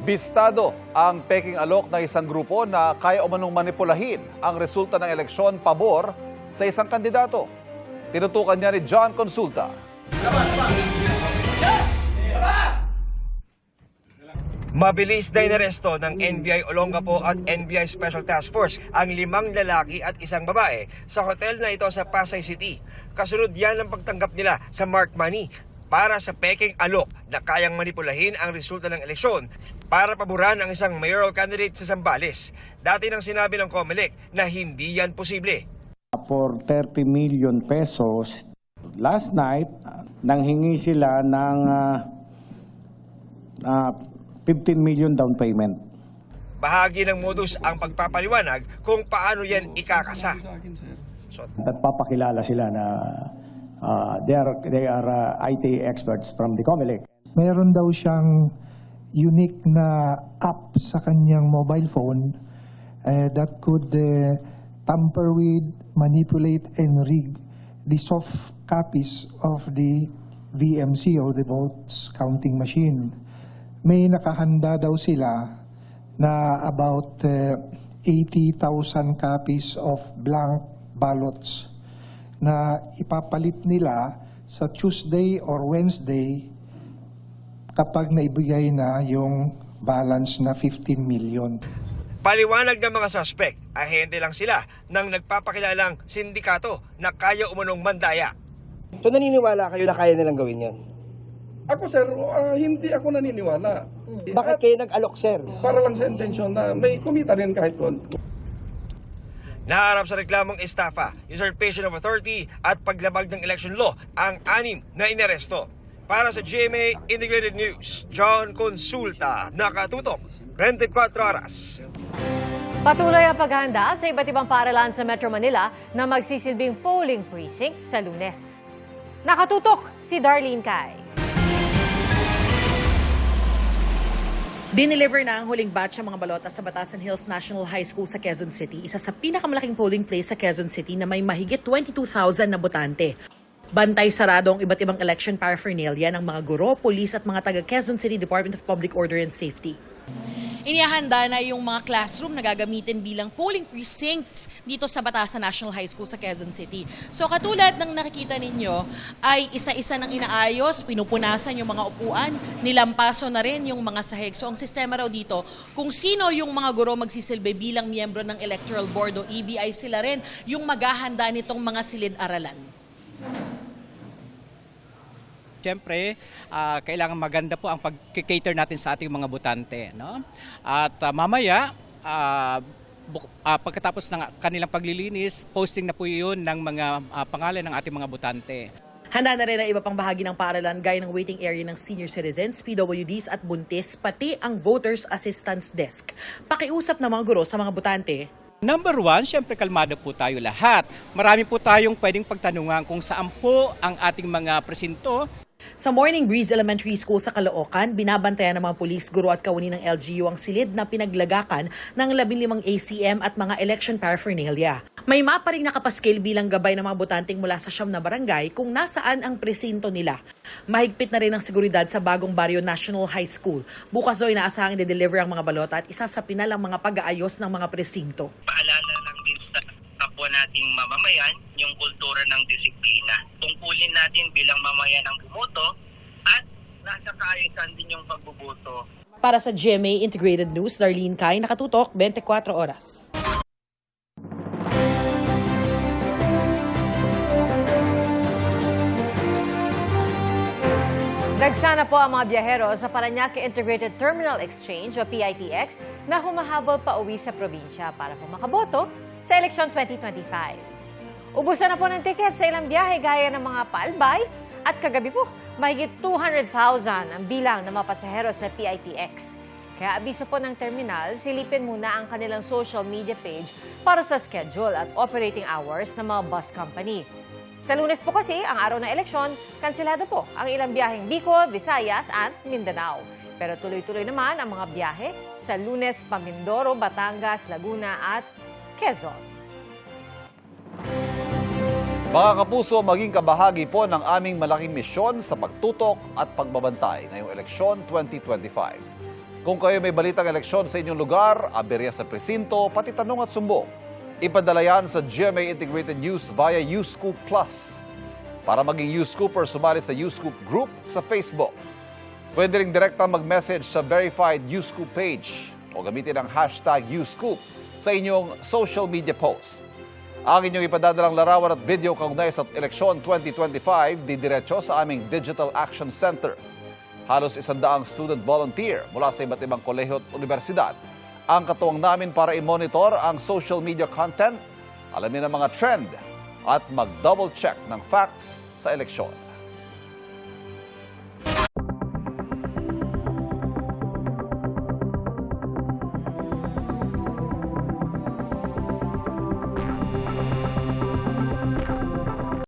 Bistado ang peking alok ng isang grupo na kaya umanong manipulahin ang resulta ng eleksyon pabor sa isang kandidato. Tinutukan niya ni John Consulta. Mabilis na inaresto ng NBI Olongapo at NBI Special Task Force ang 5 lalaki at isang babae sa hotel na ito sa Pasay City. Kasunod yan ang pagtanggap nila sa mark money para sa peking alok na kayang manipulahin ang resulta ng eleksyon para paboran ang isang mayoral candidate sa Zambales. Dati nang sinabi ng COMELEC na hindi yan posible. For 30 million pesos, last night, nanghingi sila ng 15 million down payment. Bahagi ng modus ang pagpapaliwanag kung paano yan ikakasa. Nagpapakilala sila na they are IT experts from the COMELEC. Meron daw siyang unique na app sa kanyang mobile phone that could tamper with, manipulate, and rig the soft copies of the VMC or the votes counting machine. May nakahanda daw sila na about 80,000 copies of blank ballots na ipapalit nila sa Tuesday or Wednesday kapag naibigay na yung balance na 15 million. Paliwanag ng mga suspect, ahente lang sila ng nagpapakilalang sindikato na kaya umunong mandaya. So naniniwala kayo na kaya nilang gawin yan? Ako sir, hindi ako naniniwala. Bakit kayo nag-alok, sir? Para lang sa intensyon na may kumita rin kahit konti. Naharap sa reklamong estafa, usurpation of authority at paglabag ng election law ang 6 na inaresto. Para sa GMA Integrated News, John Consulta, nakatutok 24 oras. Patuloy ang paghahanda sa iba't ibang paaralan sa Metro Manila na magsisilbing polling precinct sa Lunes. Nakatutok si Darlene Cay. Dineliver na ang huling batch ng mga balota sa Batasan Hills National High School sa Quezon City, isa sa pinakamalaking polling place sa Quezon City na may mahigit 22,000 na botante. Bantay sarado ang iba't ibang election paraphernalia ng mga guro, pulis at mga taga Quezon City Department of Public Order and Safety. Inihahanda na yung mga classroom na gagamitin bilang polling precincts dito sa Batasan National High School sa Quezon City. So katulad ng nakikita ninyo ay isa-isa nang inaayos, pinupunasan yung mga upuan, nilampaso na rin yung mga sahig. So ang sistema raw dito, kung sino yung mga guro magsisilbi bilang miyembro ng Electoral Board o EBI, sila rin yung maghahanda nitong mga silid-aralan. Siyempre, kailangan maganda po ang pag-cater natin sa ating mga botante. No? At mamaya, pagkatapos ng kanilang paglilinis, posting na po yun ng mga pangalan ng ating mga botante. Handa na rin ang iba pang bahagi ng paaralan gaya ng waiting area ng senior citizens, PWDs at buntis, pati ang Voters Assistance Desk. Pakiusap ng mga guro sa mga botante. Number 1, siyempre kalmado po tayo lahat. Marami po tayong pwedeng pagtanungan kung saan po ang ating mga presinto. Sa Morning Breeze Elementary School sa Caloocan, binabantayan ng mga pulis, guro at kawani ng LGU ang silid na pinaglagakan ng 15 ACM at mga election paraphernalia. May mapa ring nakapaskil bilang gabay ng mga botanteng mula sa 9 na barangay kung nasaan ang presinto nila. Mahigpit na rin ang seguridad sa Bagong Barrio National High School. Bukas daw inaasahang i-deliver ang mga balota at isa sa pinalang mga pag-aayos ng mga presinto. Paalala lang din sa kapwa nating mamamayan yung kultura ng disiplina. Tungkulin natin bilang mamayan ang bumoto at nasa kaayusan din yung pagboboto. Para sa GMA Integrated News, Darlene Cay, nakatutok 24 oras. Nagsana po ang mga biyahero sa Parañaque Integrated Terminal Exchange o PITX na humahabol pa uwi sa probinsya para po makaboto sa eleksyon 2025. Ubusan na po ng tiket sa ilang biyahe gaya ng mga paalbay at kagabi po mahigit 200,000 ang bilang ng mga pasahero sa PITX. Kaya abiso po ng terminal, silipin muna ang kanilang social media page para sa schedule at operating hours ng mga bus company. Sa Lunes po kasi, ang araw ng eleksyon, kanselado po ang ilang biyaheng Bicol, Visayas at Mindanao. Pero tuloy-tuloy naman ang mga biyahe sa Lunes, Pamindoro, Batangas, Laguna at Quezon. Mga kapuso, maging kabahagi po ng aming malaking misyon sa pagtutok at pagbabantay ngayong eleksyon 2025. Kung kayo may balitang eleksyon sa inyong lugar, aberya sa presinto, pati tanong at sumbong, ipadala yan sa GMA Integrated News via YouScoop Plus. Para maging YouScooper, sumali sa YouScoop Group sa Facebook. Pwede ring direkta mag-message sa verified YouScoop page o gamitin ang hashtag YouScoop sa inyong social media post. Ang inyong ipadadalang larawan at video kaugnay sa eleksyon 2025 didiretso sa aming Digital Action Center. Halos 100 student volunteer mula sa iba't ibang kolehiyo at universidad ang katuwang namin para i-monitor ang social media content, alamin ang mga trend at mag-double check ng facts sa eleksyon.